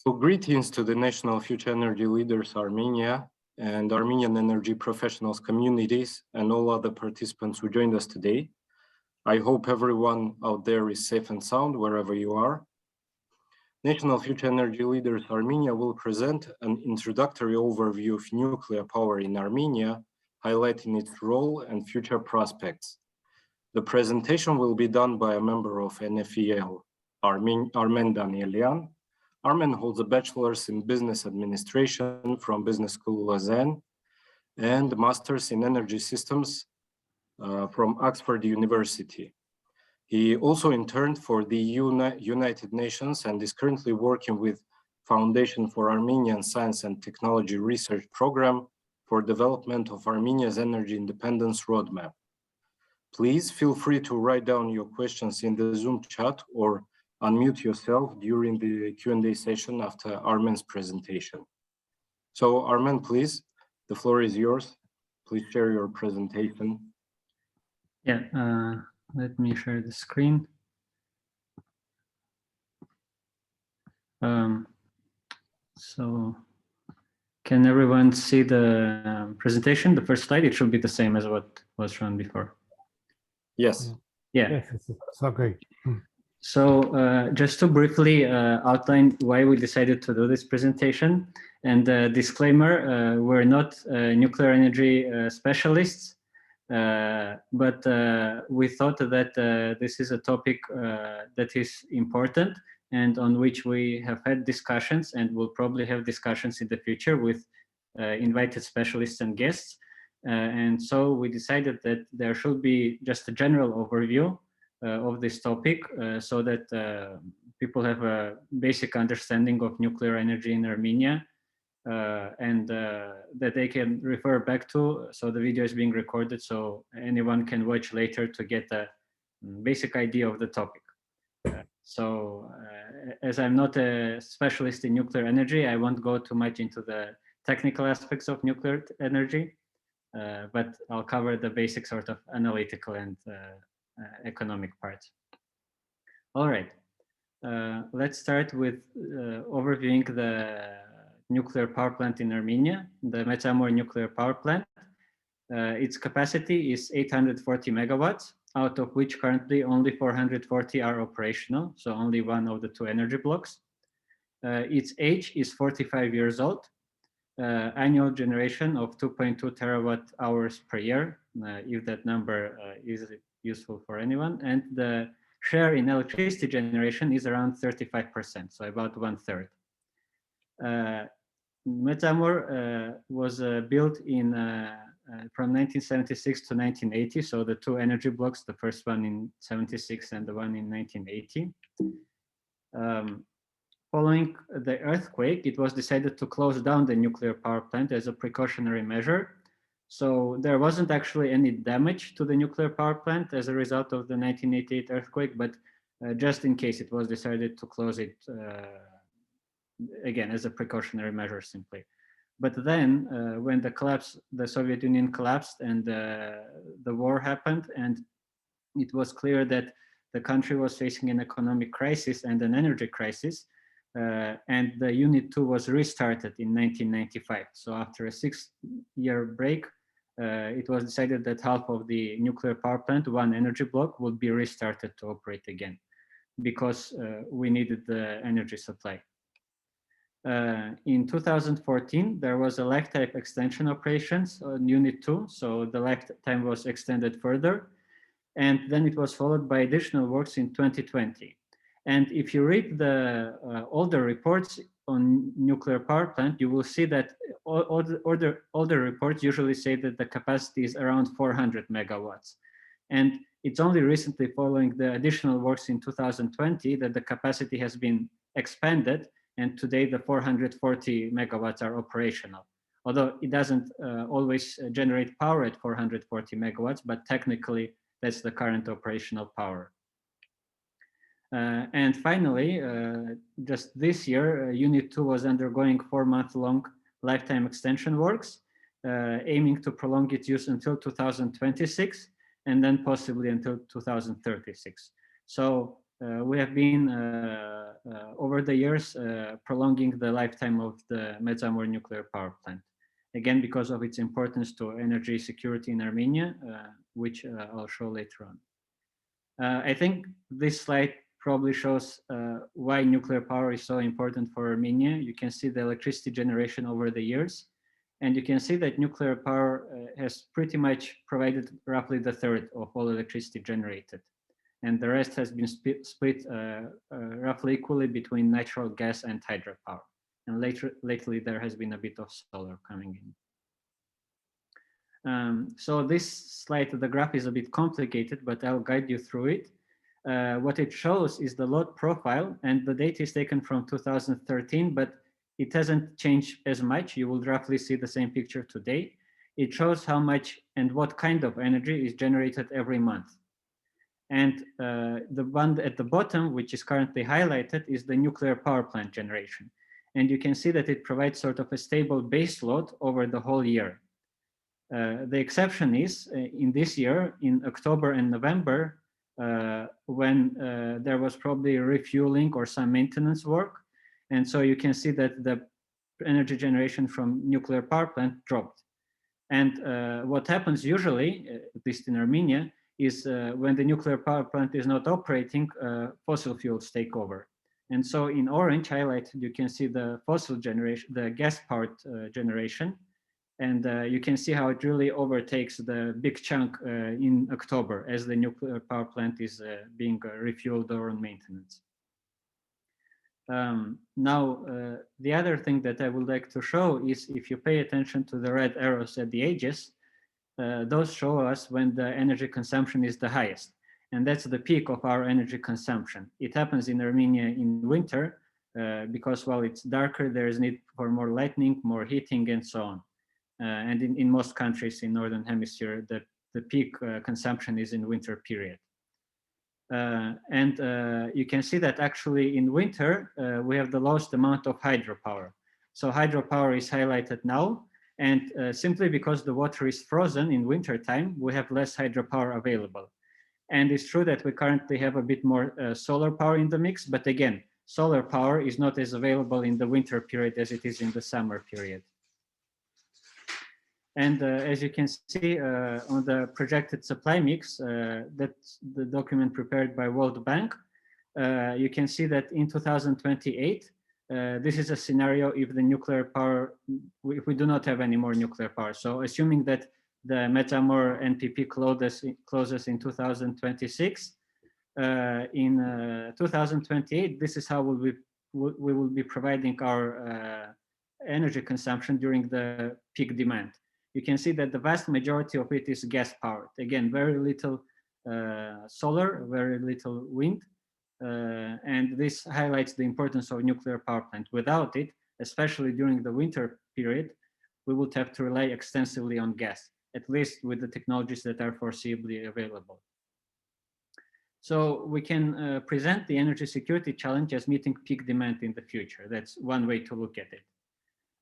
So greetings to the National Future Energy Leaders Armenia and Armenian energy professionals communities and all other participants who joined us today. I hope everyone out there is safe and sound wherever you are. National Future Energy Leaders Armenia will present an introductory overview of nuclear power in Armenia, highlighting its role and future prospects. The presentation will be done by a member of NFEL, Armen Danielyan. Armen holds a bachelor's in business administration from Business School Lausanne and a master's in energy systems from Oxford University. He also interned for the United Nations and is currently working with Foundation for Armenian Science and Technology Research Program for development of Armenia's energy independence roadmap. Please feel free to write down your questions in the Zoom chat or unmute yourself during the Q&A session after Armen's presentation. So Armen, please, the floor is yours. Please share your presentation. Yeah, let me share the screen. So can everyone see the presentation, the first slide? It should be the same as what was shown before. Yes. Yeah. Yes, it's okay. So just to briefly outline why we decided to do this presentation, and disclaimer, we're not nuclear energy specialists, but we thought that this is a topic that is important and on which we have had discussions and will probably have discussions in the future with invited specialists and guests. And so we decided that there should be just a general overview of this topic so that people have a basic understanding of nuclear energy in Armenia and that they can refer back to. So the video is being recorded so anyone can watch later to get a basic idea of the topic. So as I'm not a specialist in nuclear energy, I won't go too much into the technical aspects of nuclear energy, but I'll cover the basic sort of analytical and economic parts. All right, let's start with overviewing the nuclear power plant in Armenia, the Metsamor nuclear power plant. Its capacity is 840 megawatts, out of which currently only 440 are operational, so only one of the two energy blocks. Its age is 45 years old, annual generation of 2.2 terawatt hours per year, if that number is useful for anyone, and the share in electricity generation is around 35%, so about 1/3. Metsamor was built in from 1976 to 1980, so the two energy blocks, the first one in 76 and the one in 1980. Following the earthquake, it was decided to close down the nuclear power plant as a precautionary measure. So there wasn't actually any damage to the nuclear power plant as a result of the 1988 earthquake, but just in case it was decided to close it again as a precautionary measure simply. But then when the Soviet Union collapsed and the war happened, and it was clear that the country was facing an economic crisis and an energy crisis, and the Unit 2 was restarted in 1995. So after a 6-year break, it was decided that half of the nuclear power plant, one energy block, would be restarted to operate again because we needed the energy supply. In 2014, there was a lifetime extension operations on Unit 2, so the lifetime was extended further, and then it was followed by additional works in 2020. And if you read the older reports on nuclear power plant, you will see that older reports usually say that the capacity is around 400 megawatts. And it's only recently, following the additional works in 2020, that the capacity has been expanded, and today the 440 megawatts are operational. Although it doesn't always generate power at 440 megawatts, but technically that's the current operational power. And finally, just this year, Unit 2 was undergoing 4-month-long lifetime extension works, aiming to prolong its use until 2026, and then possibly until 2036. So we have been over the years prolonging the lifetime of the Metsamor nuclear power plant. Again, because of its importance to energy security in Armenia, which I'll show later on. I think this slide probably shows why nuclear power is so important for Armenia. You can see the electricity generation over the years, and you can see that nuclear power has pretty much provided roughly the third of all electricity generated. And the rest has been split roughly equally between natural gas and hydropower. And lately, there has been a bit of solar coming in. So this slide, the graph is a bit complicated, but I'll guide you through it. What it shows is the load profile, and the data is taken from 2013, but it hasn't changed as much. You will roughly see the same picture today. It shows how much and what kind of energy is generated every month. And the one at the bottom, which is currently highlighted, is the nuclear power plant generation. And you can see that it provides sort of a stable base load over the whole year. The exception is in this year, in October and November, when there was probably refueling or some maintenance work. And so you can see that the energy generation from nuclear power plant dropped. And what happens usually, at least in Armenia, is when the nuclear power plant is not operating, fossil fuels take over. And so in orange highlighted, you can see the fossil generation, the gas powered generation. And you can see how it really overtakes the big chunk in October as the nuclear power plant is being refueled or on maintenance. Now, the other thing that I would like to show is if you pay attention to the red arrows at the edges, those show us when the energy consumption is the highest. And that's the peak of our energy consumption. It happens in Armenia in winter because while it's darker, there is need for more lighting, more heating, and so on. And in most countries in Northern Hemisphere, the peak consumption is in winter period. And you can see that actually in winter, we have the lowest amount of hydropower. So hydropower is highlighted now. And simply because the water is frozen in winter time, we have less hydropower available. And it's true that we currently have a bit more solar power in the mix, but again, solar power is not as available in the winter period as it is in the summer period. And as you can see on the projected supply mix, that's the document prepared by World Bank, you can see that in 2028, this is a scenario if the nuclear power, if we do not have any more nuclear power. So assuming that the Metsamor NPP closes in 2026, in 2028, this is how we will be providing our energy consumption during the peak demand. You can see that the vast majority of it is gas powered. Again, very little solar, very little wind. And this highlights the importance of nuclear power plant. Without it, especially during the winter period, we would have to rely extensively on gas, at least with the technologies that are foreseeably available. So we can present the energy security challenge as meeting peak demand in the future. That's one way to look at it.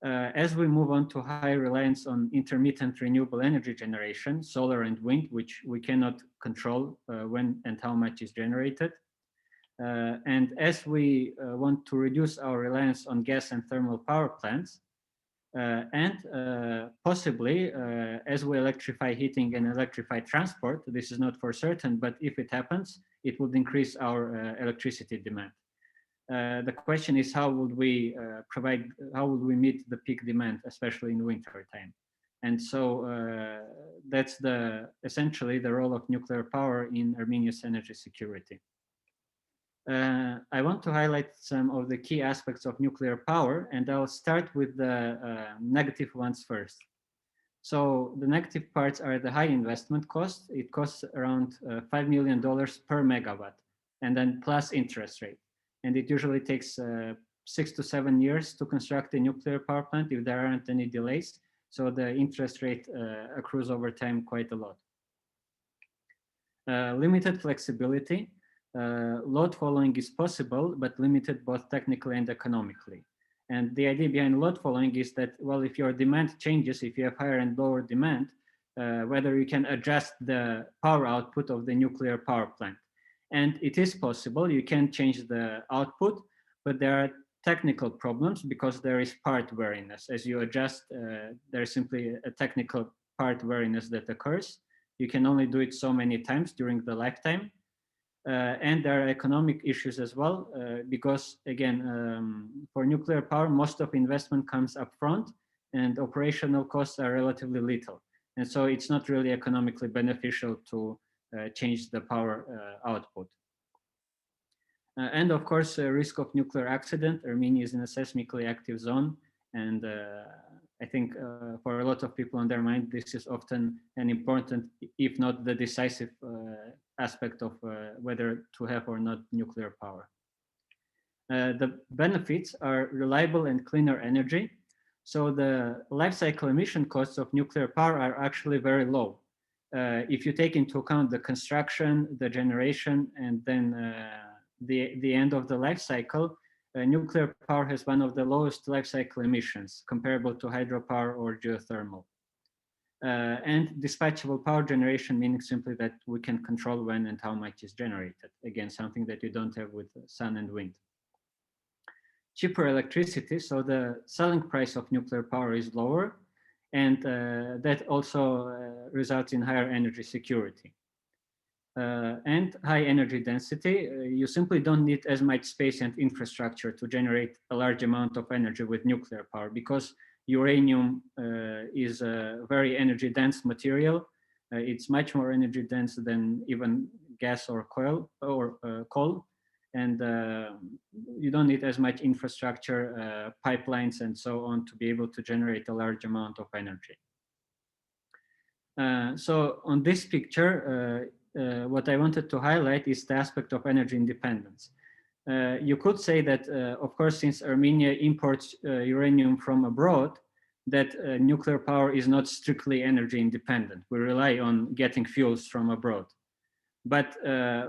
As we move on to high reliance on intermittent renewable energy generation, solar and wind, which we cannot control when and how much is generated, and as we want to reduce our reliance on gas and thermal power plants, and possibly as we electrify heating and electrify transport, this is not for certain, but if it happens, it would increase our electricity demand. The question is how would we meet the peak demand, especially in winter time? And so that's essentially the role of nuclear power in Armenia's energy security. I want to highlight some of the key aspects of nuclear power, and I'll start with the negative ones first. So the negative parts are the high investment cost. It costs around $5 million per megawatt, and then plus interest rate. And it usually takes 6 to 7 years to construct a nuclear power plant if there aren't any delays. So the interest rate accrues over time quite a lot. Limited flexibility. Load following is possible, but limited both technically and economically. And the idea behind load following is that, well, if your demand changes, if you have higher and lower demand, whether you can adjust the power output of the nuclear power plant. And it is possible, you can change the output, but there are technical problems because there is part weariness. As you adjust, there is simply a technical part weariness that occurs. You can only do it so many times during the lifetime. And there are economic issues as well, because again, for nuclear power, most of investment comes up front and operational costs are relatively little. And so it's not really economically beneficial to change the power output. And of course, risk of nuclear accident. Armenia is in a seismically active zone. And I think for a lot of people on their mind, this is often an important, if not the decisive aspect of whether to have or not nuclear power. The benefits are reliable and cleaner energy. So the life cycle emission costs of nuclear power are actually very low. If you take into account the construction, the generation, and then the end of the life cycle, nuclear power has one of the lowest life cycle emissions comparable to hydropower or geothermal. And dispatchable power generation, meaning simply that we can control when and how much is generated. Again, something that you don't have with sun and wind. Cheaper electricity, so the selling price of nuclear power is lower, and that also results in higher energy security. And high energy density, you simply don't need as much space and infrastructure to generate a large amount of energy with nuclear power, because uranium is a very energy dense material. It's much more energy dense than even gas or coal. And you don't need as much infrastructure, pipelines and so on to be able to generate a large amount of energy. So on this picture, what I wanted to highlight is the aspect of energy independence. You could say that, of course, since Armenia imports uranium from abroad, that nuclear power is not strictly energy independent. We rely on getting fuels from abroad. But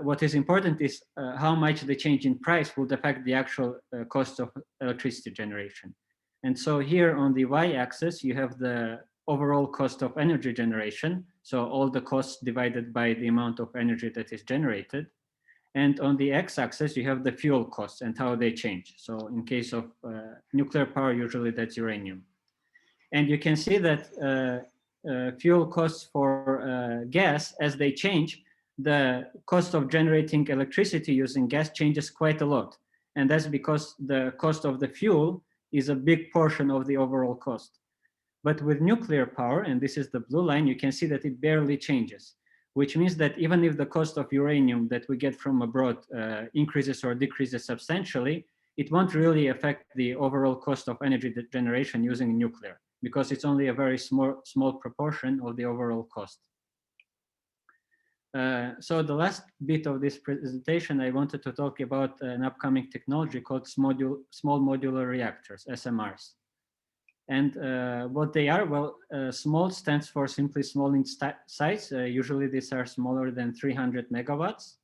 what is important is how much the change in price will affect the actual cost of electricity generation. And so here on the y-axis, you have the overall cost of energy generation. So all the costs divided by the amount of energy that is generated. And on the x-axis, you have the fuel costs and how they change. So in case of nuclear power, usually that's uranium. And you can see that fuel costs for gas, as they change, the cost of generating electricity using gas changes quite a lot. And that's because the cost of the fuel is a big portion of the overall cost. But with nuclear power, and this is the blue line, you can see that it barely changes, which means that even if the cost of uranium that we get from abroad increases or decreases substantially, it won't really affect the overall cost of energy generation using nuclear, because it's only a very small proportion of the overall cost. So the last bit of this presentation, I wanted to talk about an upcoming technology called small modular reactors, SMRs. And what they are, well, small stands for simply small in size. Usually these are smaller than 300 megawatts.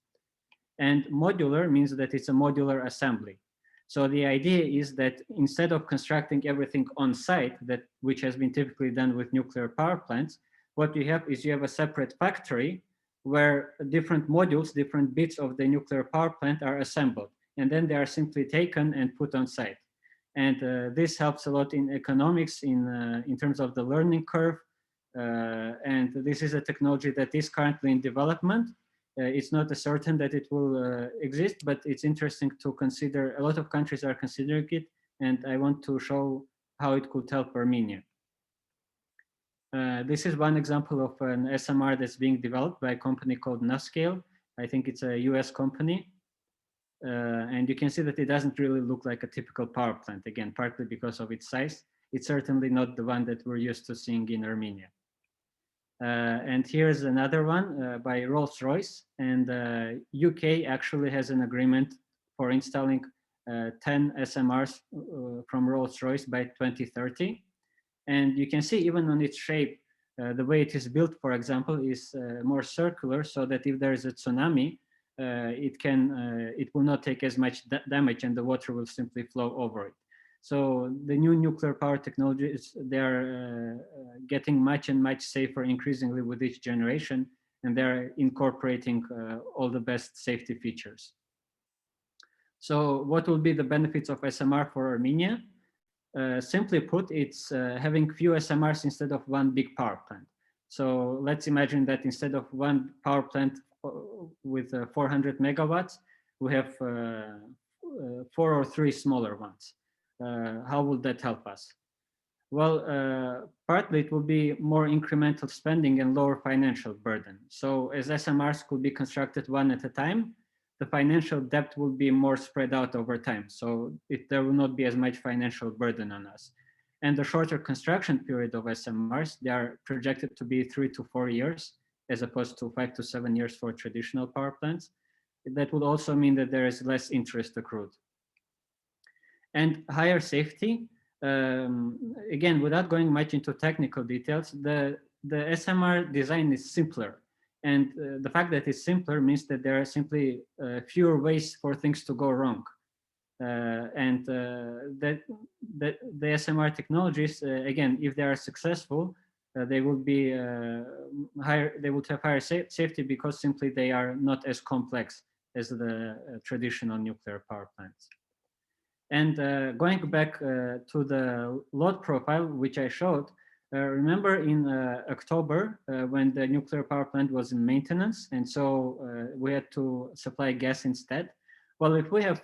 And modular means that it's a modular assembly. So the idea is that instead of constructing everything on site, which has been typically done with nuclear power plants, what you have is you have a separate factory where different modules, different bits of the nuclear power plant are assembled. And then they are simply taken and put on site. And this helps a lot in economics in terms of the learning curve. And this is a technology that is currently in development. It's not certain that it will exist, but it's interesting to consider. A lot of countries are considering it, and I want to show how it could help Armenia. This is one example of an SMR that's being developed by a company called Nuscale. I think it's a US company. And you can see that it doesn't really look like a typical power plant, again, partly because of its size. It's certainly not the one that we're used to seeing in Armenia. And here's another one by Royce. And UK actually has an agreement for installing 10 SMRs from Rolls-Royce by 2030. And you can see even on its shape, the way it is built, for example, is more circular, so that if there is a tsunami, it will not take as much damage and the water will simply flow over it. So the new nuclear power technologies, they are getting much and much safer increasingly with each generation. and they're incorporating all the best safety features. So what will be the benefits of SMR for Armenia? Simply put, it's having few SMRs instead of one big power plant. So let's imagine that instead of one power plant with 400 megawatts, we have 4 or 3 smaller ones. How will that help us? Well, partly it will be more incremental spending and lower financial burden. So as SMRs could be constructed one at a time, the financial debt will be more spread out over time. So there will not be as much financial burden on us. And the shorter construction period of SMRs, they are projected to be 3 to 4 years, as opposed to 5 to 7 years for traditional power plants. That would also mean that there is less interest accrued. And higher safety, again, without going much into technical details, the SMR design is simpler. And the fact that it's simpler means that there are simply fewer ways for things to go wrong. That the SMR technologies, again, if they are successful, they will be higher. They would have higher safety because simply they are not as complex as the traditional nuclear power plants. And going back to the load profile, which I showed, remember in October when the nuclear power plant was in maintenance, and so we had to supply gas instead. Well, if we have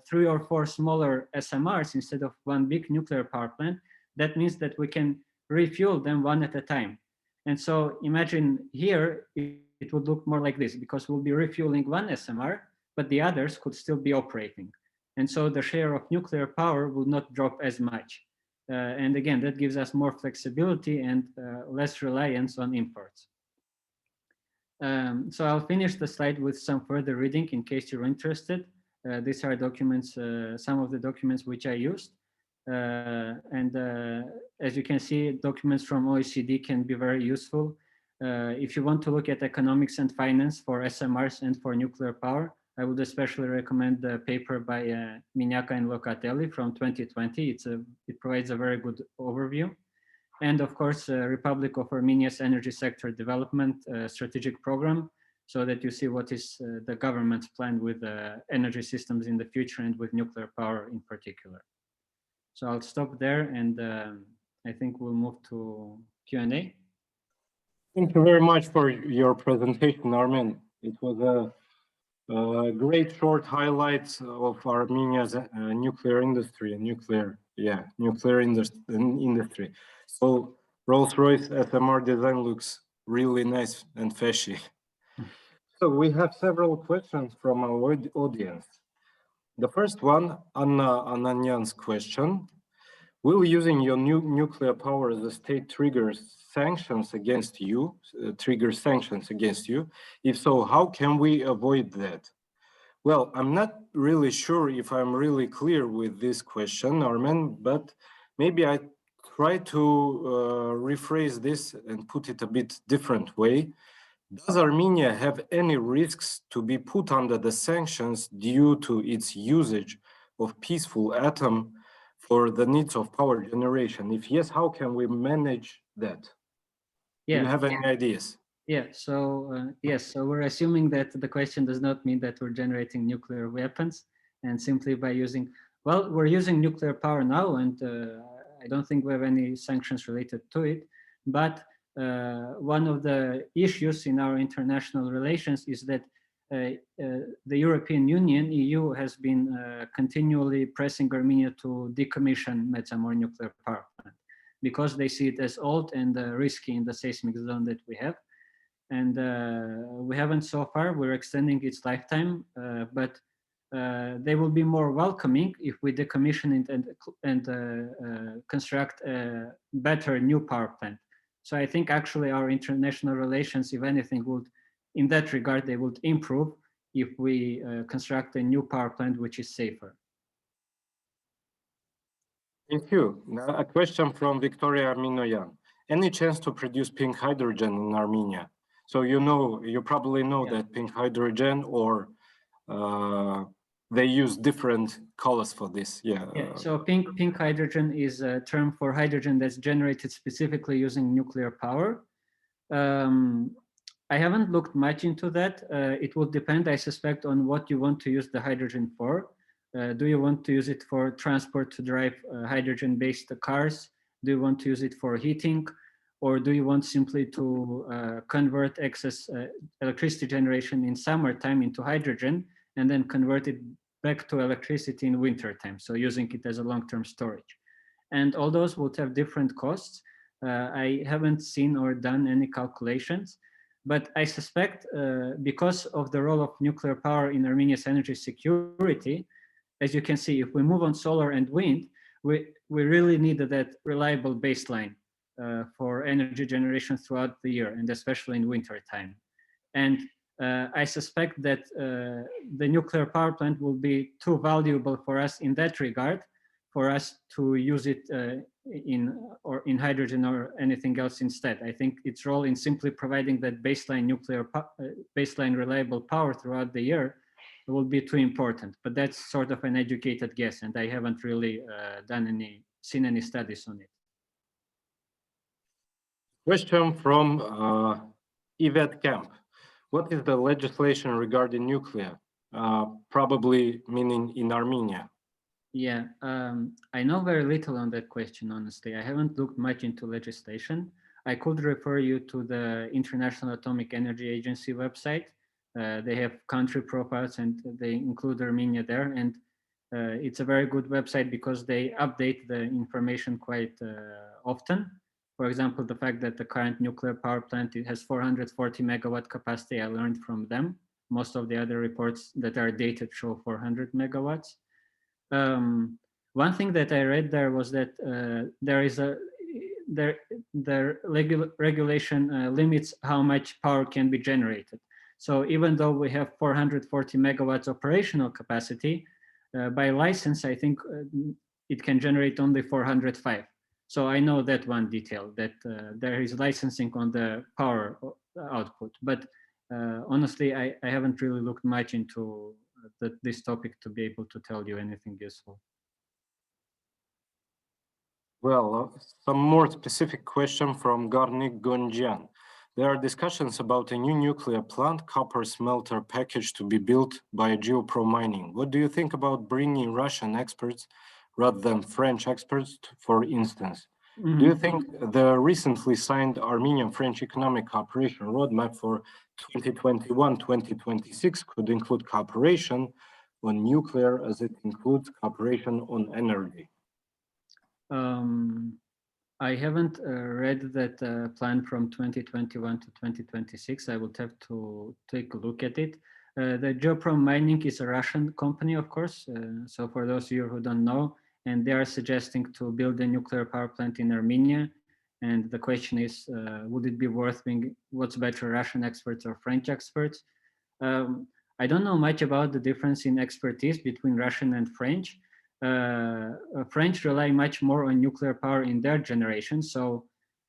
3 or 4 smaller SMRs instead of one big nuclear power plant, that means that we can refuel them one at a time. And so imagine here, it would look more like this, because we'll be refueling one SMR, but the others could still be operating. And so the share of nuclear power will not drop as much. And again, that gives us more flexibility and less reliance on imports. So I'll finish the slide with some further reading in case you're interested. These are documents, some of the documents which I used. As you can see, documents from OECD can be very useful. If you want to look at economics and finance for SMRs and for nuclear power, I would especially recommend the paper by Miniaca and Locatelli from 2020. It provides a very good overview. And of course, Republic of Armenia's energy sector development strategic program, so that you see what is the government's plan with energy systems in the future and with nuclear power in particular. So I'll stop there, and I think we'll move to Q&A. Thank you very much for your presentation, Armen. It was a great short highlights of Armenia's nuclear industry and nuclear industry. So Rolls-Royce SMR design looks really nice and fashy. So we have several questions from our audience. The first one, Anna Ananyan's question: will using your new nuclear power as a state triggers sanctions against you? If so, how can we avoid that? Well, I'm not really sure if I'm really clear with this question, Armen, but maybe I try to rephrase this and put it a bit different way. Does Armenia have any risks to be put under the sanctions due to its usage of peaceful atom for the needs of power generation? If yes, how can we manage that? Yeah. Do you have any ideas? Yeah, so yes, so we're assuming that the question does not mean that we're generating nuclear weapons, and simply by using, well, we're using nuclear power now, and I don't think we have any sanctions related to it, but one of the issues in our international relations is that the European Union, EU, has been continually pressing Armenia to decommission Metsamor nuclear power plant because they see it as old and risky in the seismic zone that we have. And we haven't so far. We're extending its lifetime, but they will be more welcoming if we decommission it and construct a better new power plant. So I think actually our international relations, if anything, would, in that regard, they would improve if we construct a new power plant which is safer. Thank you. Now, a question from Victoria Minoyan. Any chance to produce pink hydrogen in Armenia? So you probably know that pink hydrogen, or they use different colors for this. Yeah. So pink hydrogen is a term for hydrogen that's generated specifically using nuclear power. I haven't looked much into that. It will depend, I suspect, on what you want to use the hydrogen for. Do you want to use it for transport to drive hydrogen-based cars? Do you want to use it for heating? Or do you want simply to convert excess electricity generation in summertime into hydrogen and then convert it back to electricity in wintertime, so using it as a long-term storage? And all those would have different costs. I haven't seen or done any calculations, but I suspect because of the role of nuclear power in Armenia's energy security, as you can see, if we move on solar and wind, we really need that reliable baseline for energy generation throughout the year, and especially in winter time. And I suspect that the nuclear power plant will be too valuable for us in that regard, for us to use it in hydrogen or anything else instead. I think its role in simply providing that baseline reliable power throughout the year will be too important. But that's sort of an educated guess, and I haven't really seen any studies on it. Question from Yvette Camp. What is the legislation regarding nuclear? Probably meaning in Armenia. Yeah, I know very little on that question, honestly. I haven't looked much into legislation. I could refer you to the International Atomic Energy Agency website. They have country profiles and they include Armenia there. And it's a very good website because they update the information quite often. For example, the fact that the current nuclear power plant, it has 440 megawatt capacity, I learned from them. Most of the other reports that are dated show 400 megawatts. One thing that I read there was that the regulation limits how much power can be generated. So even though we have 440 megawatts operational capacity, by license, I think it can generate only 405. So I know that one detail, that there is licensing on the power output. But honestly, I haven't really looked much into this topic to be able to tell you anything useful. Well, some more specific question from Garnik Gonjian. There are discussions about a new nuclear plant, copper smelter package to be built by Geopro Mining. What do you think about bringing Russian experts rather than French experts, for instance? Mm-hmm. Do you think the recently signed Armenian-French economic cooperation roadmap for 2021-2026 could include cooperation on nuclear as it includes cooperation on energy? I haven't read that plan from 2021 to 2026. I will have to take a look at it. The Geopro Mining is a Russian company, of course. So for those of you who don't know, and they are suggesting to build a nuclear power plant in Armenia. And the question is, would it be worth being, what's better, Russian experts or French experts? I don't know much about the difference in expertise between Russian and French. French rely much more on nuclear power in their generation. So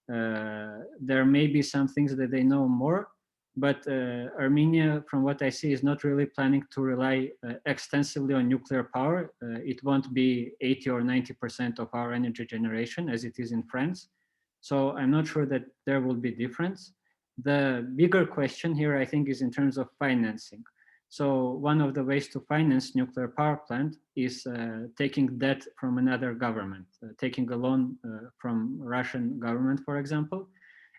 there may be some things that they know more, but Armenia, from what I see, is not really planning to rely extensively on nuclear power. It won't be 80 or 90% of our energy generation as it is in France. So I'm not sure that there will be difference. The bigger question here, I think, is in terms of financing. So one of the ways to finance nuclear power plant is taking debt from another government, taking a loan from Russian government, for example.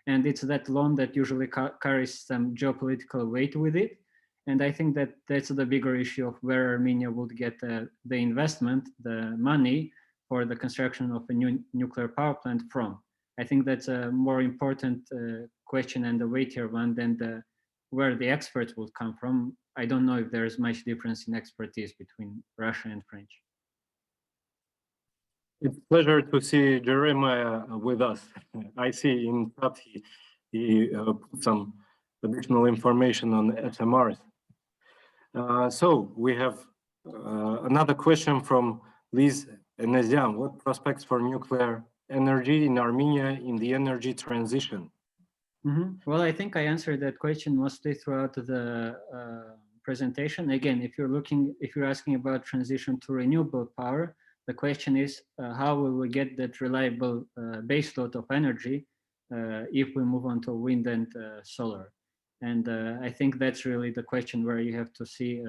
And it's that loan that usually carries some geopolitical weight with it. And I think that that's the bigger issue of where Armenia would get the investment, the money for the construction of a new nuclear power plant from. I think that's a more important question and a weightier one than where the experts would come from. I don't know if there's much difference in expertise between Russia and French. It's a pleasure to see Jeremiah with us. I see in chat he put some additional information on SMRs. So we have another question from Liz Enezian. What prospects for nuclear energy in Armenia in the energy transition? Mm-hmm. Well, I think I answered that question mostly throughout the presentation. Again, if you're asking about transition to renewable power, the question is how will we get that reliable baseload of energy if we move on to wind and solar? And I think that's really the question where you have to see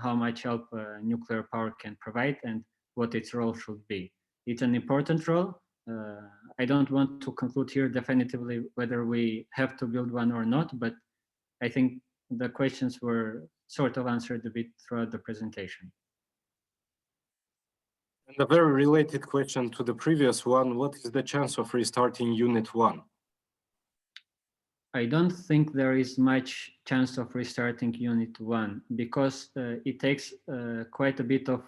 how much help nuclear power can provide and what its role should be. It's an important role. I don't want to conclude here definitively whether we have to build one or not, but I think the questions were sort of answered a bit throughout the presentation. And a very related question to the previous one, what is the chance of restarting Unit 1? I don't think there is much chance of restarting Unit 1 because it takes quite a bit of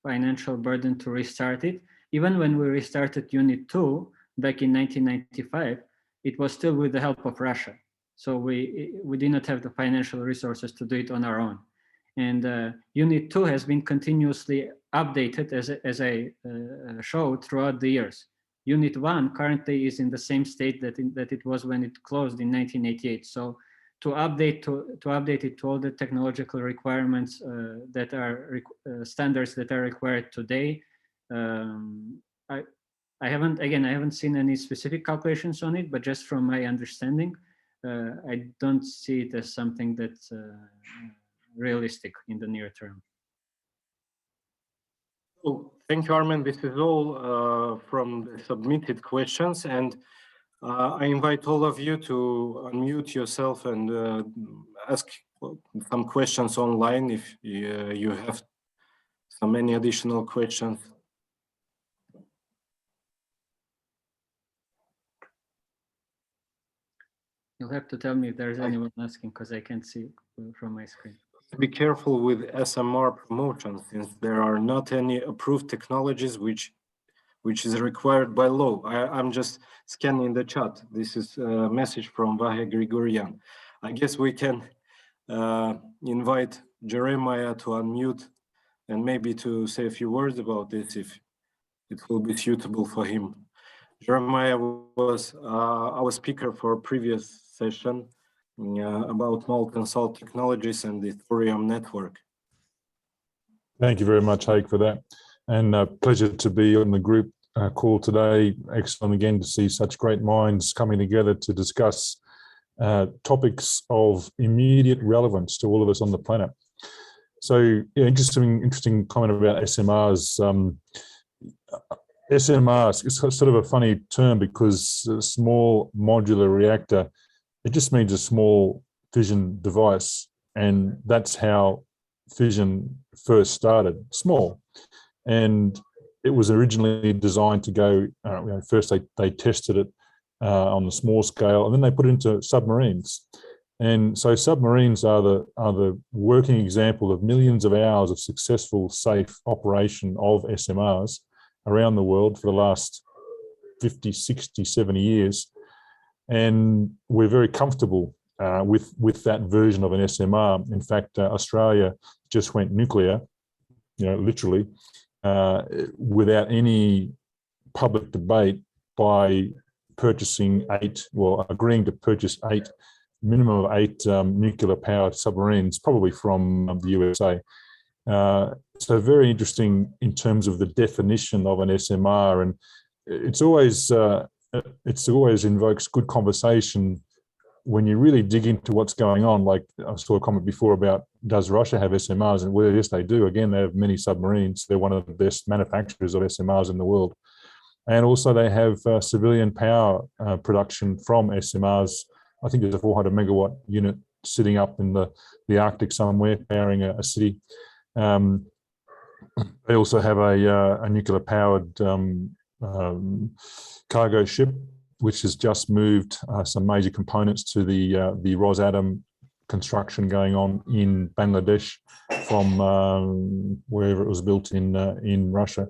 financial burden to restart it. Even when we restarted Unit 2 back in 1995, it was still with the help of Russia. So we did not have the financial resources to do it on our own. And Unit 2 has been continuously updated, as I showed, throughout the years. Unit 1 currently is in the same state that it was when it closed in 1988. So to update it to all the technological requirements that are standards that are required today, I haven't seen any specific calculations on it, but just from my understanding, I don't see it as something that's realistic in the near term. Oh, thank you, Armen. This is all from the submitted questions, and I invite all of you to unmute yourself and ask some questions online if you have any additional questions. You'll have to tell me if there's anyone asking because I can't see from my screen. Be careful with SMR promotion since there are not any approved technologies which is required by law. I'm just scanning the chat. This is a message from Vahegur Gurian. I guess we can invite Jeremiah to unmute and maybe to say a few words about this if it will be suitable for him. Jeremiah was our speaker for a previous session about molten salt technologies and the Thorium network. Thank you very much, Haig, for that. And pleasure to be on the group call today. Excellent again to see such great minds coming together to discuss topics of immediate relevance to all of us on the planet. So, yeah, interesting comment about SMRs. SMRs is sort of a funny term because a small modular reactor, it just means a small fission device, and that's how fission first started, small. And it was originally designed to go, first they tested it on the small scale, and then they put it into submarines. And so submarines are the working example of millions of hours of successful, safe operation of SMRs around the world for the last 50, 60, 70 years. And we're very comfortable with that version of an SMR. In fact, Australia just went nuclear, literally, without any public debate by agreeing to purchase minimum of eight nuclear-powered submarines, probably from the USA. So very interesting in terms of the definition of an SMR, and it's always invokes good conversation when you really dig into what's going on. Like I saw a comment before about, does Russia have SMRs? And well, yes, they do. Again, they have many submarines. They're one of the best manufacturers of SMRs in the world. And also they have civilian power production from SMRs. I think there's a 400 megawatt unit sitting up in the Arctic somewhere, powering a city. They also have a nuclear powered cargo ship, which has just moved some major components to the Rosatom construction going on in Bangladesh from wherever it was built in Russia.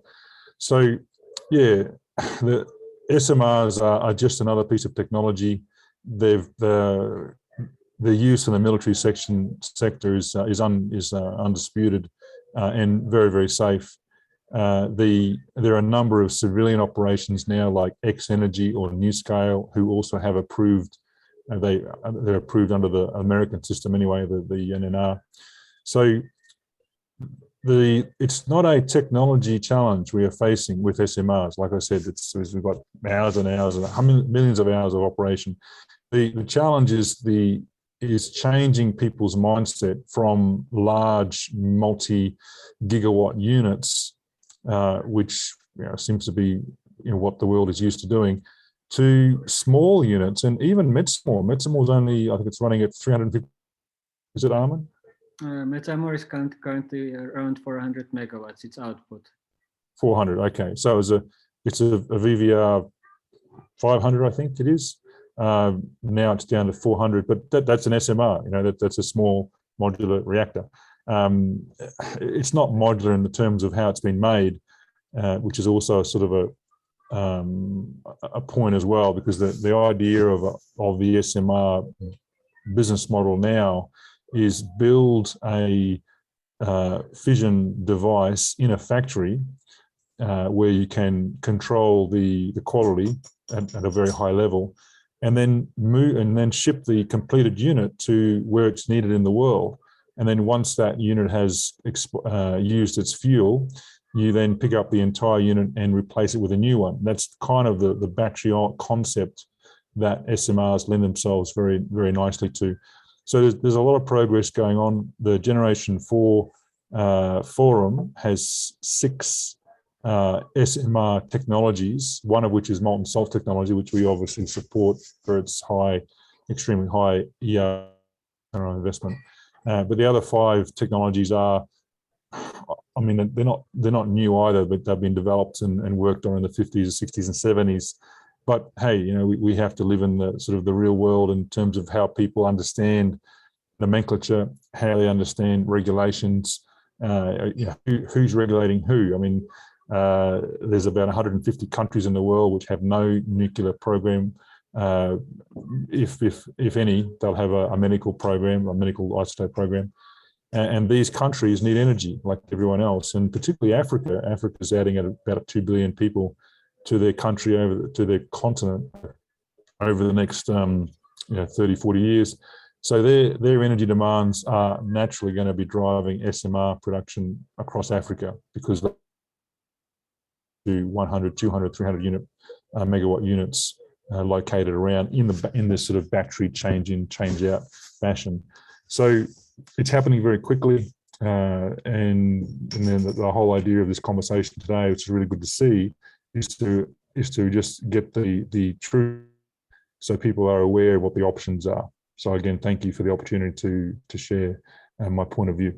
So, yeah, the SMRs are just another piece of technology. The use in the military sector is undisputed and very, very safe. There are a number of civilian operations now, like X Energy or NewScale, who also have approved. They're approved under the American system anyway, the NNR. So it's not a technology challenge we are facing with SMRs. Like I said, we've got hours and hours and millions of hours of operation. The challenge is changing people's mindset from large multi-gigawatt units, which seems to be what the world is used to doing, to small units, and even Metsamor. Metsamor's only, I think it's running at 350. Is it, Armen? Metsamor is currently around 400 megawatts, its output. 400, okay. So it's a VVR 500, I think it is. Now it's down to 400, but that's an SMR, that's a small modular reactor. It's not modular in the terms of how it's been made, which is also sort of a point as well, because the idea of the SMR business model now is build a fission device in a factory where you can control the quality at a very high level, and then ship the completed unit to where it's needed in the world. And then once that unit has used its fuel, you then pick up the entire unit and replace it with a new one. That's kind of the battery concept that SMRs lend themselves very, very nicely to. So there's a lot of progress going on. The Generation 4 Thorium has 6 SMR technologies, one of which is molten salt technology, which we obviously support for its extremely high ER investment. But the other 5 technologies are, they're not new either, but they've been developed and worked on in the 50s, 60s, and 70s. But hey, we have to live in the sort of the real world in terms of how people understand nomenclature, how they understand regulations, who's regulating who. There's about 150 countries in the world which have no nuclear program. If any, they'll have a medical program, a medical isotope program. And these countries need energy like everyone else, and particularly Africa. Africa's adding at about 2 billion people to their country, to their continent over the next 30, 40 years. So their energy demands are naturally going to be driving SMR production across Africa, because they do 100, 200, 300 megawatt units located around in this sort of battery change in, change out fashion. So it's happening very quickly, and then the whole idea of this conversation today, which is really good to see, is to just get the truth, so people are aware of what the options are. So again, thank you for the opportunity to share my point of view.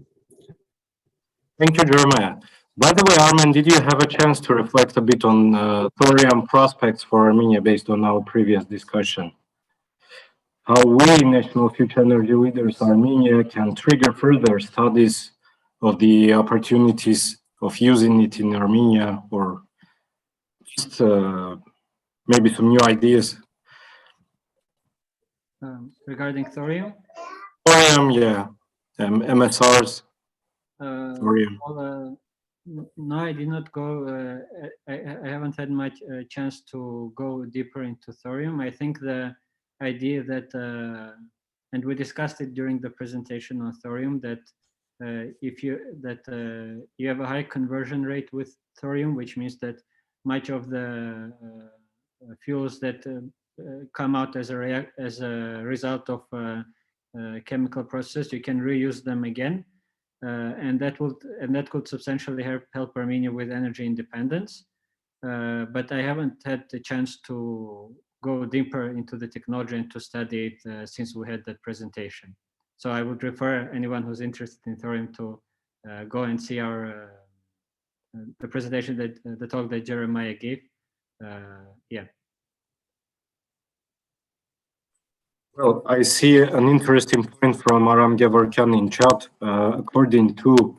Thank you, Jeremiah. By the way, Armen, did you have a chance to reflect a bit on thorium prospects for Armenia based on our previous discussion? How we, National Future Energy Leaders Armenia, can trigger further studies of the opportunities of using it in Armenia, or just maybe some new ideas? Regarding thorium? Thorium, yeah. MSRs, thorium. Well, no, I did not go. I haven't had much chance to go deeper into thorium. I think the idea that, and we discussed it during the presentation on thorium, that if you have a high conversion rate with thorium, which means that much of the fuels that come out as a result of chemical process, you can reuse them again. And that could substantially help Armenia with energy independence. But I haven't had the chance to go deeper into the technology and to study it since we had that presentation. So I would refer anyone who's interested in thorium to go and see our the presentation, the talk that Jeremiah gave. Yeah. Well, I see an interesting point from Vahegur Gurian in chat. According to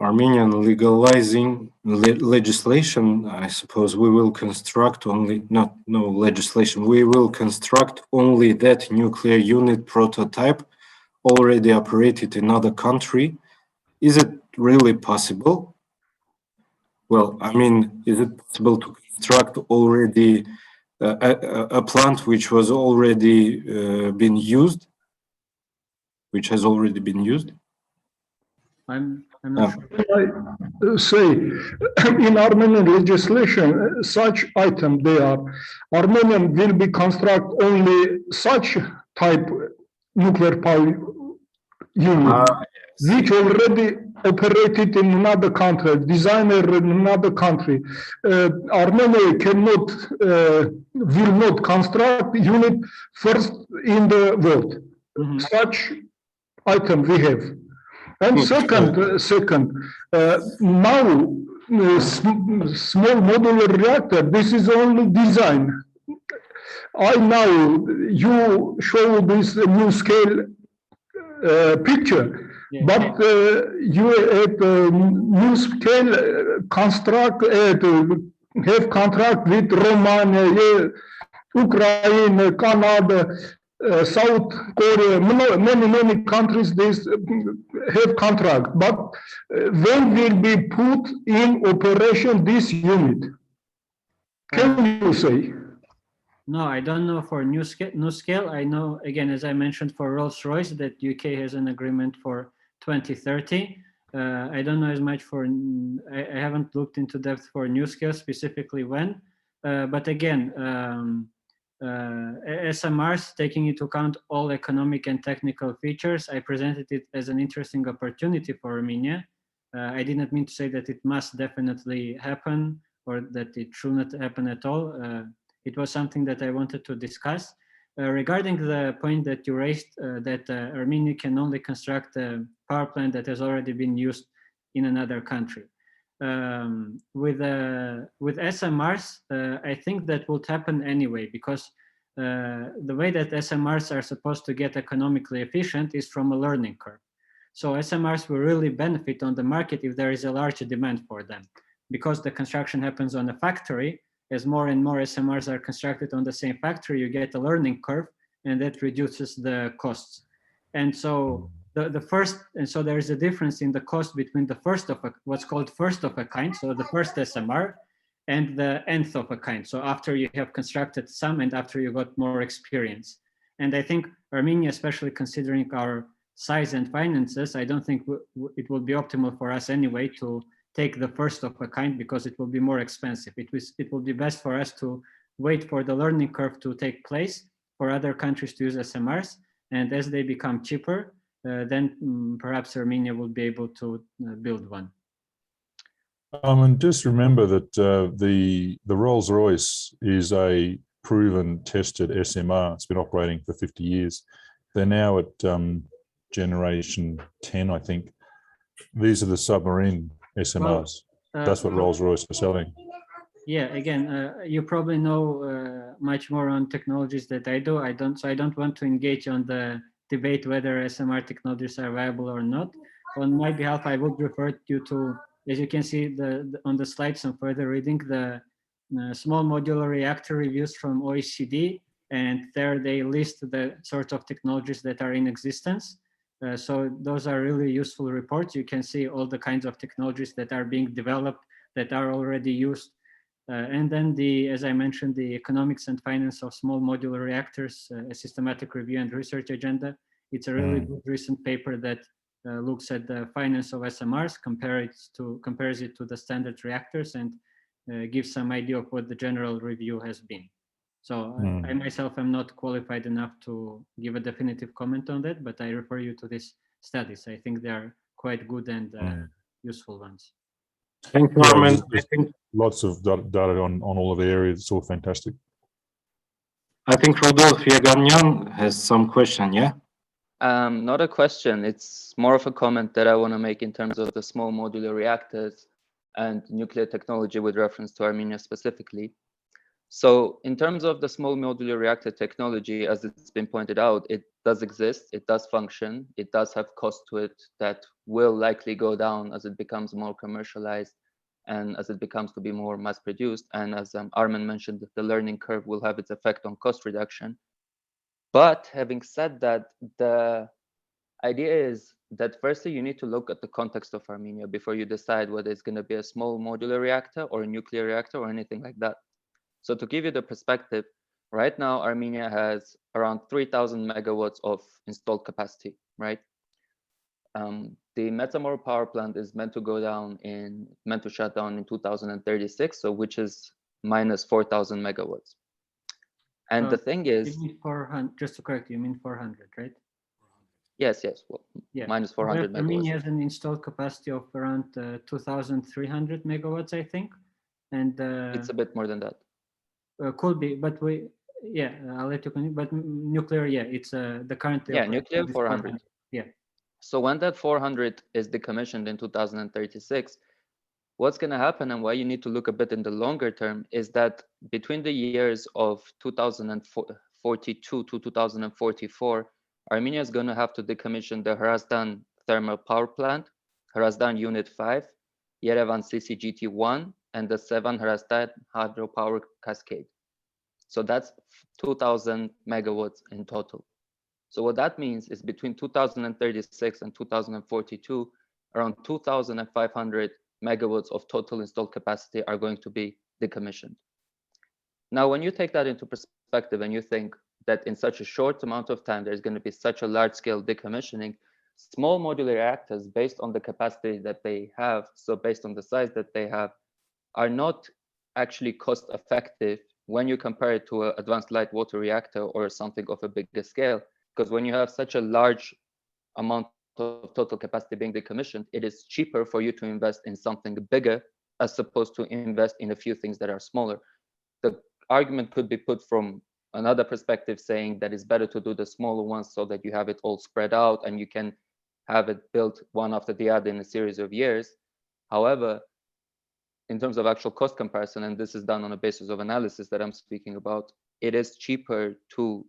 Armenian legalizing legislation, I suppose we will construct only, we will construct only that nuclear unit prototype already operated in another country. Is it really possible? Well, I mean, is it possible to construct already a plant which was already been used, which has already been used? I'm not sure. I say in Armenian legislation, such item they are. Armenian will be construct only such type nuclear power unit, which already operated in another country, designed in another country. Armenia cannot, will not construct unit first in the world. Such item we have. And second, now small modular reactor, this is only design. I know you show this new scale picture, Yeah. but you at new scale construct have contract with Romania, Ukraine, Canada, South Korea, many countries this have contract, but when will be put in operation this unit? Can you say? No, I don't know for new scale. I know, again, as I mentioned, for Rolls-Royce, that UK has an agreement for 2030. I don't know as much for, I haven't looked into depth for new scale, specifically when. But again, SMRs, taking into account all economic and technical features, I presented it as an interesting opportunity for Armenia. I did not mean to say that it must definitely happen or that it should not happen at all. It was something that I wanted to discuss. Regarding the point that you raised, that Armenia can only construct a power plant that has already been used in another country. With SMRs, I think that would happen anyway, because the way that SMRs are supposed to get economically efficient is from a learning curve. So SMRs will really benefit on the market if there is a large demand for them. Because the construction happens on a factory, as more and more SMRs are constructed on the same factory, you get a learning curve, and that reduces the costs. And so so there is a difference in the cost between the first of what's called first of a kind, so the first SMR, and the nth of a kind. So after you have constructed some and after you got more experience. And I think Armenia, especially considering our size and finances, I don't think it will be optimal for us anyway to take the first of a kind, because it will be more expensive. It will be best for us to wait for the learning curve to take place for other countries to use SMRs. And as they become cheaper, then perhaps Armenia will be able to build one. And just remember that the Rolls-Royce is a proven, tested SMR. It's been operating for 50 years. They're now at generation 10, I think. These are the submarine SMRs. Well, that's what Rolls-Royce are selling. Yeah, again, you probably know much more on technologies that I do. So I don't want to engage on the debate whether SMR technologies are viable or not. On my behalf, I would refer you to, as you can see on the slide, some further reading, the small modular reactor reviews from OECD, and there they list the sorts of technologies that are in existence. So those are really useful reports. You can see all the kinds of technologies that are being developed, that are already used. And then as I mentioned, the economics and finance of small modular reactors, a systematic review and research agenda. It's a really good recent paper that looks at the finance of SMRs, compares it to the standard reactors, and gives some idea of what the general review has been. So I myself am not qualified enough to give a definitive comment on that, but I refer you to these studies. I think they are quite good and useful ones. Thank you, Armen. I think lots of data on all of the areas. It's all fantastic. I think Rodolphe Yaganyan has some question, yeah? Not a question. It's more of a comment that I want to make in terms of the small modular reactors and nuclear technology with reference to Armenia specifically. So in terms of the small modular reactor technology, as it's been pointed out, it does exist, it does function, it does have cost to it that will likely go down as it becomes more commercialized and as it becomes to be more mass produced. And as Armen mentioned, the learning curve will have its effect on cost reduction. But having said that, the idea is that firstly, you need to look at the context of Armenia before you decide whether it's going to be a small modular reactor or a nuclear reactor or anything like that. So to give you the perspective, right now, Armenia has around 3,000 megawatts of installed capacity, right? The Metamor power plant is meant to shut down in 2036, so which is minus 4,000 megawatts. And the thing is, you mean 400, just to correct you, you mean 400, right? yes, well, yeah. minus 400 megawatts. Armenia has an installed capacity of around 2,300 megawatts, I think. And it's a bit more than that. Could be, but I'll let you continue. But nuclear, it's the current. Yeah, nuclear 400. Yeah. So when that 400 is decommissioned in 2036, what's going to happen, and why you need to look a bit in the longer term, is that between the years of 2042 to 2044, Armenia is going to have to decommission the Hrazdan thermal power plant, Hrazdan Unit 5, Yerevan CCGT1, and the 7 Hrazdan hydropower cascade. So that's 2,000 megawatts in total. So what that means is between 2036 and 2042, around 2,500 megawatts of total installed capacity are going to be decommissioned. Now, when you take that into perspective and you think that in such a short amount of time, there's going to be such a large-scale decommissioning, small modular reactors, based on the capacity that they have, so based on the size that they have, are not actually cost-effective when you compare it to an advanced light water reactor or something of a bigger scale. Because when you have such a large amount of total capacity being decommissioned, it is cheaper for you to invest in something bigger as opposed to invest in a few things that are smaller. The argument could be put from another perspective, saying that it's better to do the smaller ones so that you have it all spread out and you can have it built one after the other in a series of years. However, in terms of actual cost comparison, and this is done on a basis of analysis that I'm speaking about, it is cheaper to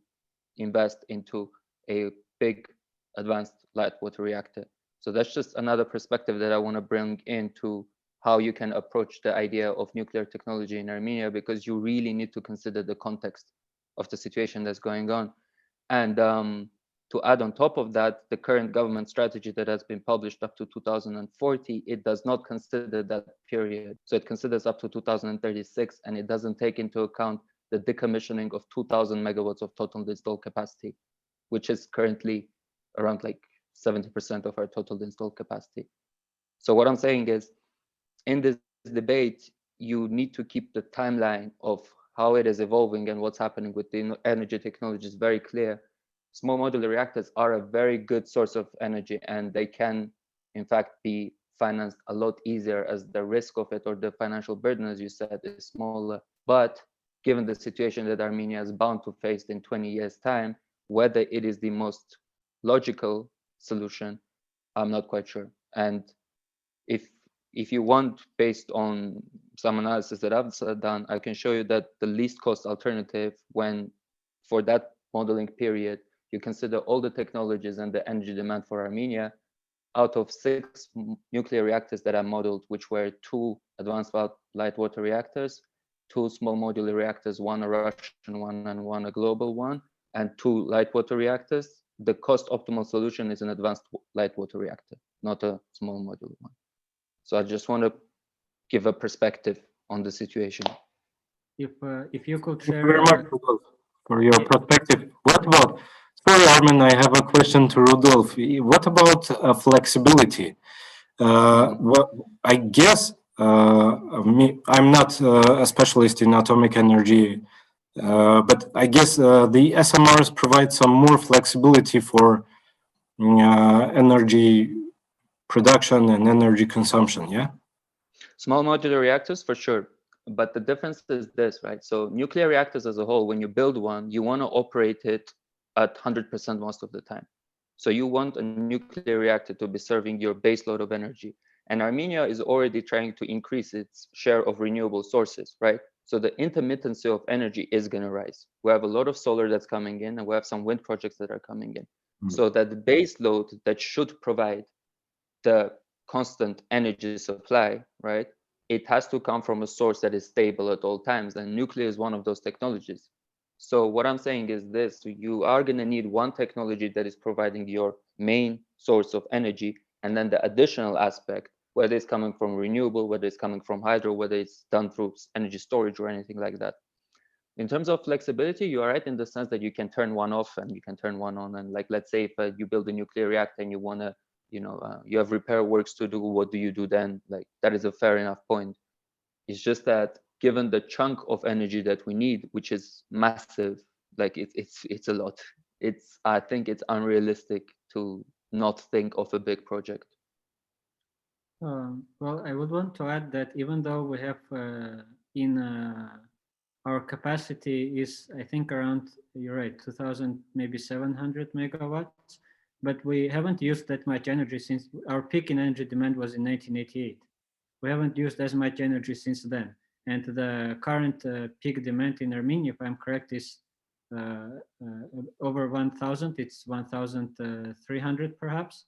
invest into a big advanced light water reactor. So that's just another perspective that I want to bring into how you can approach the idea of nuclear technology in Armenia, because you really need to consider the context of the situation that's going on. And to add on top of that, the current government strategy that has been published up to 2040, it does not consider that period. So it considers up to 2036, and it doesn't take into account the decommissioning of 2,000 megawatts of total installed capacity, which is currently around like 70% of our total installed capacity. So what I'm saying is, in this debate, you need to keep the timeline of how it is evolving and what's happening with the energy technologies very clear. Small modular reactors are a very good source of energy, and they can, in fact, be financed a lot easier, as the risk of it, or the financial burden, as you said, is smaller. But given the situation that Armenia is bound to face in 20 years' time, whether it is the most logical solution, I'm not quite sure. And if you want, based on some analysis that I've done, I can show you that the least cost alternative, when for that modeling period, you consider all the technologies and the energy demand for Armenia, out of 6 nuclear reactors that I modeled, which were 2 advanced light water reactors, 2 small modular reactors, 1 a Russian one and 1 a global one, and 2 light water reactors, the cost optimal solution is an advanced light water reactor, not a small modular one. So I just want to give a perspective on the situation. If you could share. Thank you very much, Rudolf, for your perspective. What about, sorry, Armen, I have a question to Rudolf. What about flexibility? What I guess, I'm not a specialist in atomic energy, but I guess the SMRs provide some more flexibility for energy production and energy consumption, yeah? Small modular reactors, for sure. But the difference is this, right? So nuclear reactors as a whole, when you build one, you want to operate it at 100% most of the time. So you want a nuclear reactor to be serving your base load of energy. And Armenia is already trying to increase its share of renewable sources, right? So the intermittency of energy is going to rise. We have a lot of solar that's coming in, and we have some wind projects that are coming in. So that the base load that should provide the constant energy supply, right? It has to come from a source that is stable at all times, and nuclear is one of those technologies. So what I'm saying is this: you are going to need one technology that is providing your main source of energy, and then the additional aspect, whether it's coming from renewable, whether it's coming from hydro, whether it's done through energy storage or anything like that. In terms of flexibility, you are right in the sense that you can turn one off and you can turn one on. And like, let's say if you build a nuclear reactor and you want to you have repair works to do. What do you do then? Like, that is a fair enough point. It's just that given the chunk of energy that we need, which is massive, like it's a lot. I think it's unrealistic to not think of a big project. Well, I would want to add that even though we have our capacity is, I think, around, you're right, 2,000, maybe 700 megawatts, but we haven't used that much energy since our peak in energy demand was in 1988. We haven't used as much energy since then. And the current peak demand in Armenia, if I'm correct, is over 1,000. It's 1,300 perhaps.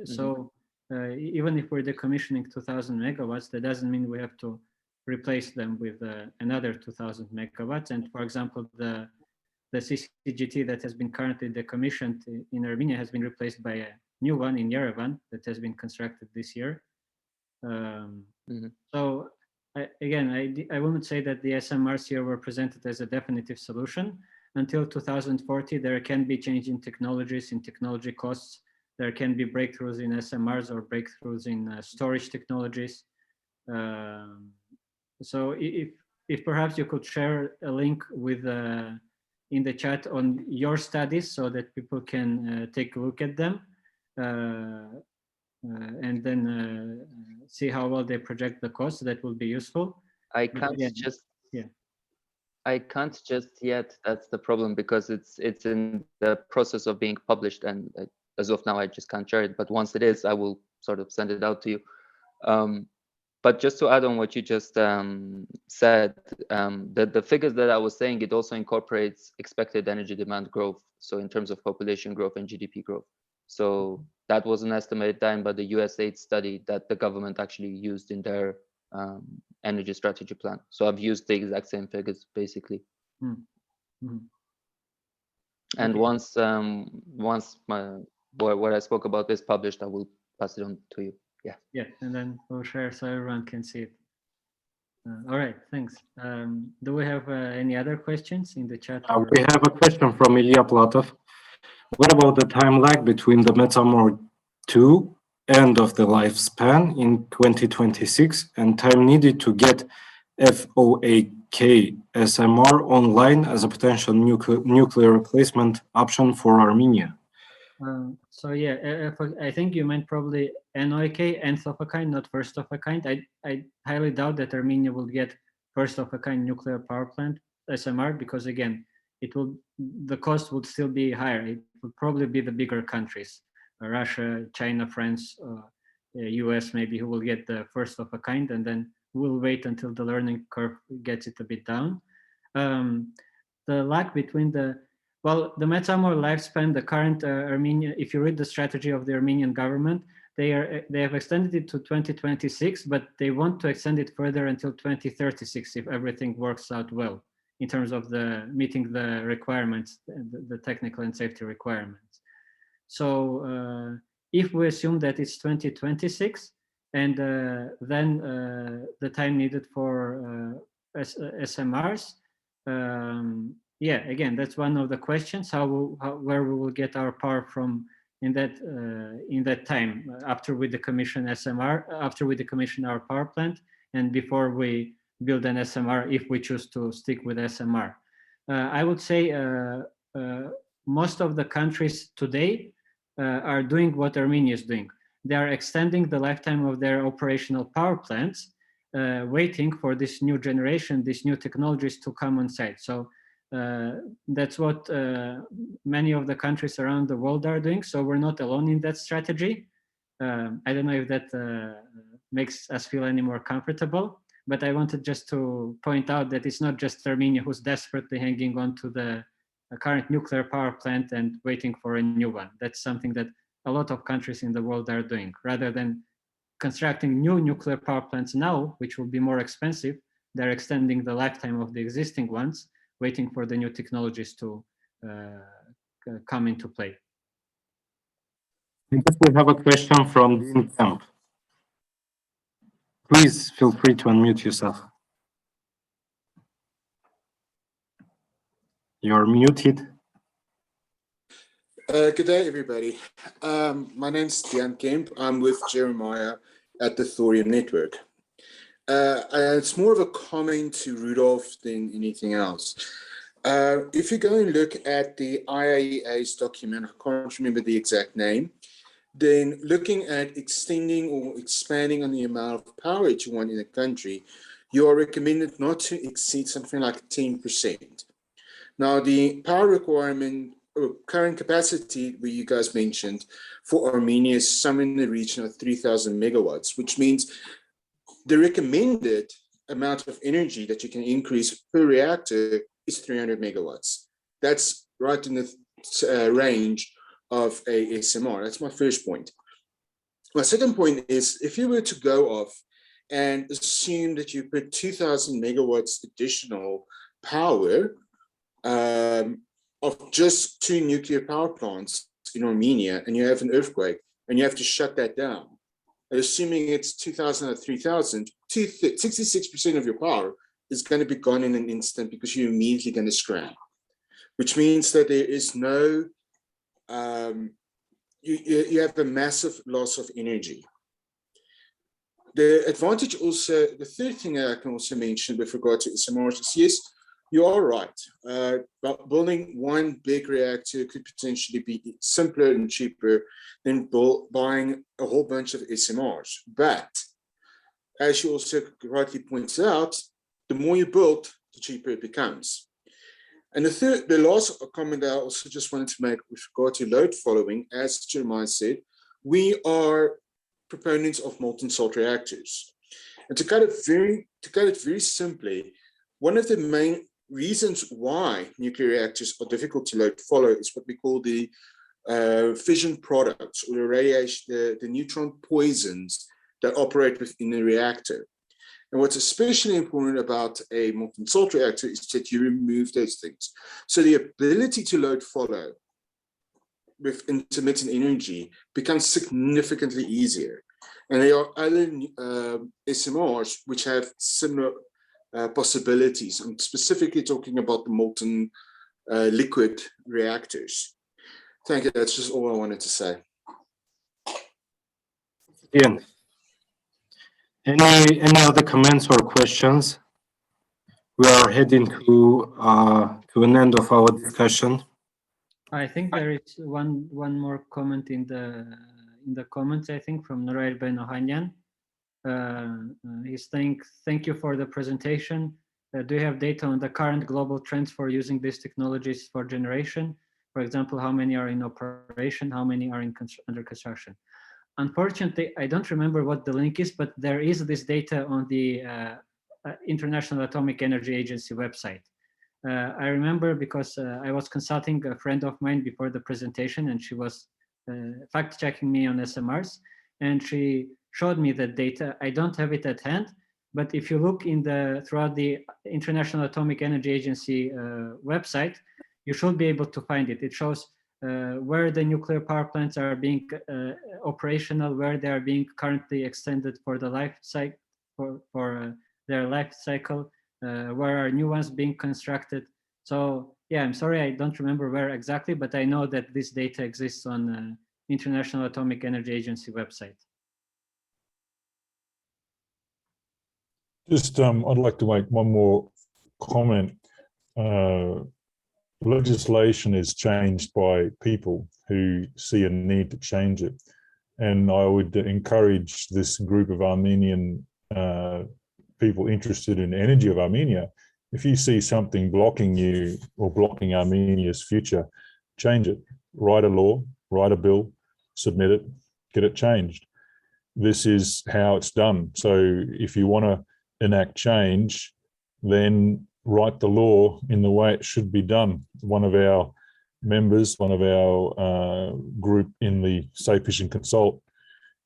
So even if we're decommissioning 2,000 megawatts, that doesn't mean we have to replace them with another 2,000 megawatts. And for example, the CCGT that has been currently decommissioned in Armenia has been replaced by a new one in Yerevan that has been constructed this year. So I wouldn't say that the SMRs here were presented as a definitive solution. Until 2040, there can be change in technologies, in technology costs. There can be breakthroughs in SMRs or breakthroughs in storage technologies. So if perhaps you could share a link with in the chat on your studies so that people can take a look at them and then see how well they project the cost, that will be useful. I can't just yet. That's the problem, because it's in the process of being published, and as of now I just can't share it, but once it is, I will sort of send it out to you. But just to add on what you just said, the figures that I was saying, it also incorporates expected energy demand growth, so in terms of population growth and GDP growth. So that was an estimated done by the USAID study that the government actually used in their energy strategy plan. So I've used the exact same figures basically. And once what I spoke about is published, I will pass it on to you. Yeah, and then we'll share so everyone can see it. All right, thanks. Do we have any other questions in the chat? We have a question from Ilya Platov. What about the time lag between the Metsamor 2 end of the lifespan in 2026 and time needed to get FOAK SMR online as a potential nuclear replacement option for Armenia? So yeah, I think you meant probably NOAK, nth of a kind, not first of a kind. I highly doubt that Armenia will get first of a kind nuclear power plant SMR, because again, the cost would still be higher. It would probably be the bigger countries, Russia, China, France, US maybe, who will get the first of a kind, and then we'll wait until the learning curve gets it a bit down. The lag between the Metsamor lifespan, the current Armenia, if you read the strategy of the Armenian government, they have extended it to 2026, but they want to extend it further until 2036 if everything works out well in terms of meeting the requirements, the technical and safety requirements. So if we assume that it's 2026, and then the time needed for SMRs, yeah, again, that's one of the questions, where we will get our power from in that time, after we decommission SMR, after we decommission our power plant, and before we build an SMR, if we choose to stick with SMR. I would say most of the countries today are doing what Armenia is doing. They are extending the lifetime of their operational power plants, waiting for this new generation, these new technologies to come on site. So that's what many of the countries around the world are doing. So we're not alone in that strategy. I don't know if that makes us feel any more comfortable, but I wanted just to point out that it's not just Armenia who's desperately hanging on to the current nuclear power plant and waiting for a new one. That's something that a lot of countries in the world are doing. Rather than constructing new nuclear power plants now, which will be more expensive, they're extending the lifetime of the existing ones, waiting for the new technologies to come into play. I guess we have a question from Dean Kemp. Please feel free to unmute yourself. You're muted. Good day, everybody. My name's Dian Kemp. I'm with Jeremiah at the Thorium network. It's more of a comment to Rudolph than anything else. If you go and look at the IAEA's document, I can't remember the exact name, then looking at extending or expanding on the amount of power that you want in a country, you are recommended not to exceed something like 10%. Now, the power requirement, current capacity, where you guys mentioned, for Armenia is somewhere in the region of 3,000 megawatts, which means the recommended amount of energy that you can increase per reactor is 300 megawatts. That's right in the range of a SMR. That's my first point. My second point is, if you were to go off and assume that you put 2,000 megawatts additional power of just 2 nuclear power plants in Armenia, and you have an earthquake and you have to shut that down, assuming it's 2,000 or 3,000, 66% of your power is going to be gone in an instant because you're immediately going to scram, which means that there is no, you have a massive loss of energy. The advantage also, the third thing that I can also mention with regard to SMRs is, yes, you are right. Building one big reactor could potentially be simpler and cheaper than buying a whole bunch of SMRs. But as you also rightly points out, the more you build, the cheaper it becomes. And the last comment that I also just wanted to make with regard to load following, as Jeremiah said, we are proponents of molten salt reactors. And to cut it very simply, one of the main reasons why nuclear reactors are difficult to load follow is what we call the fission products, or the radiation, the neutron poisons that operate within the reactor. And what's especially important about a molten salt reactor is that you remove those things. So the ability to load follow with intermittent energy becomes significantly easier. And there are other SMRs which have similar possibilities. I'm specifically talking about the molten liquid reactors. Thank you. That's just all I wanted to say. Ian, any other comments or questions? We are heading to an end of our discussion. I think there is one more comment in the comments, I think, from Norail Ben Ohanyan. He's saying, thank you for the presentation. Do you have data on the current global trends for using these technologies for generation? For example, how many are in operation? How many are under construction? Unfortunately, I don't remember what the link is, but there is this data on the International Atomic Energy Agency website. I remember because I was consulting a friend of mine before the presentation, and she was fact-checking me on SMRs, and she showed me that data. I don't have it at hand, but if you look throughout the International Atomic Energy Agency website, you should be able to find it. It shows where the nuclear power plants are being operational, where they are being currently extended for the life cycle, for their life cycle, where are new ones being constructed. So yeah, I'm sorry, I don't remember where exactly, but I know that this data exists on International Atomic Energy Agency website. Just, I'd like to make one more comment. Legislation is changed by people who see a need to change it. And I would encourage this group of Armenian people interested in energy of Armenia, if you see something blocking you or blocking Armenia's future, change it. Write a law, write a bill, submit it, get it changed. This is how it's done. So if you want to enact change, then write the law in the way it should be done. One of our members, one of our group in the Safe Fishing Consult,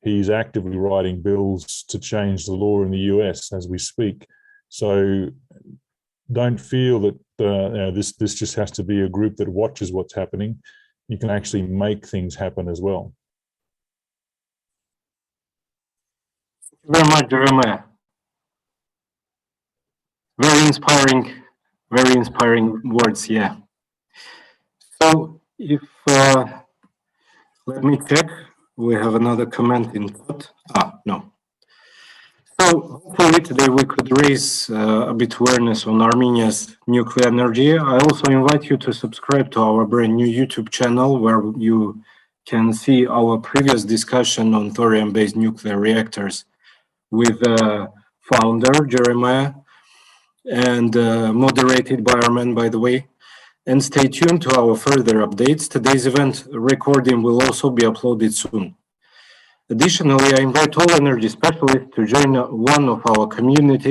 he's actively writing bills to change the law in the US as we speak. So don't feel that this just has to be a group that watches what's happening. You can actually make things happen as well. Thank you very much, Jeremiah. Very inspiring words, yeah. So if Let me check. We have another comment in chat. No. So hopefully today we could raise a bit awareness on Armenia's nuclear energy. I also invite you to subscribe to our brand new YouTube channel where you can see our previous discussion on thorium-based nuclear reactors with founder Jeremiah and moderated by Armen, by the way. And stay tuned to our further updates. Today's event recording will also be uploaded soon. Additionally, I invite all energy specialists to join one of our community